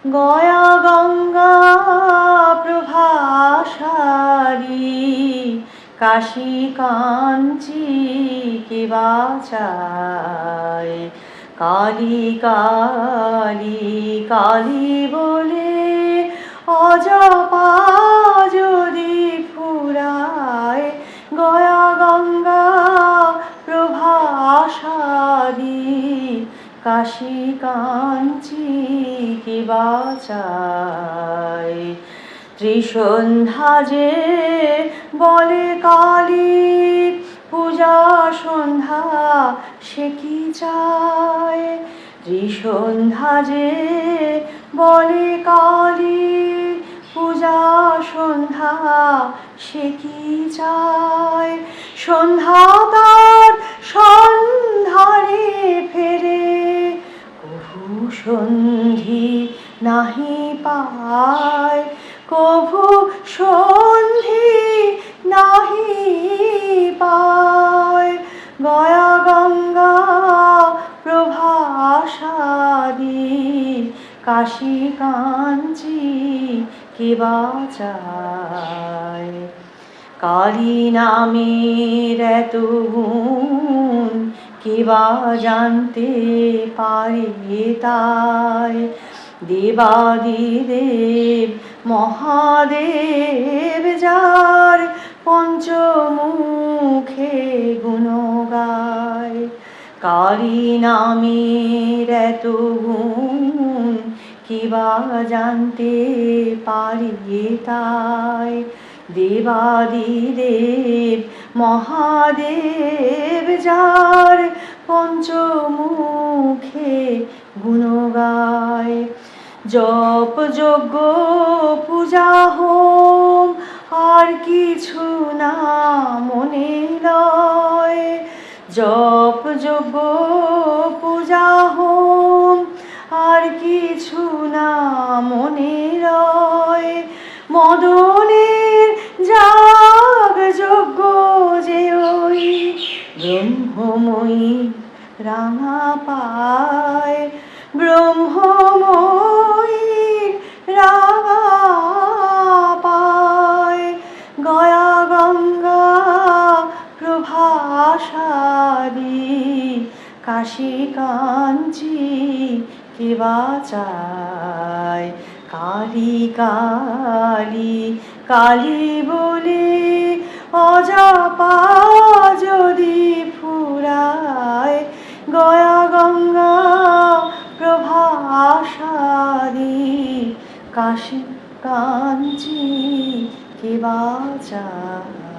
গয়া গঙ্গা প্রভাসারী, কাশী কাঞ্চি কে বাঁচায়। কালী কালী কালী বলে অজপা যদি ফুরায়, গয়া গঙ্গা প্রভাসারী, কাশী কাঞ্চি কে বাঁচায়। ত্রিসন্ধ্যা যে বলে কালীর পূজা সন্ধ্যা সে কি চায়। ত্রিসন্ধ্যা যে বলে কালীর পূজা সন্ধ্যা সে কি চায়। সন্ধ্যা তার সন্ধানে ফেরে, কভু সন্ধি নাহি পায়। কভু সন্ধি নাহি পায়। গয়া গঙ্গা প্রভাসারী, কাশী কাঞ্চি কে বাঁচায়। কালী নামের এত গুণ কে বা জানতে পারে তাই। দেবাদিদেব মহাদেব যার পঞ্চমুখে গুণ গায়। কালী নামের এত গুণ কে বা জানতে পারে তাই। দেবাদিদেব মহাদেব যার পঞ্চমুখে গুণ গায়। জপ যজ্ঞ পূজা হোম আর কিছু না মনে লয়। জপ যজ্ঞ পূজা হোম আর কিছু না মনে লয়। মদনের যাগ যজ্ঞ যে ওই ব্রহ্মময়ী রাঙা পায়। ব্রহ্মময়ী রাঙা পায়। গয়া গঙ্গা প্রভাসারী, কাশী কাঞ্চি কে বাঁচায়। কালী কালী কালী বলে অজপা যদি ফুরায়, গয়া গঙ্গা প্রভাসারী, কাশী কাঞ্চি কে বাঁচায়।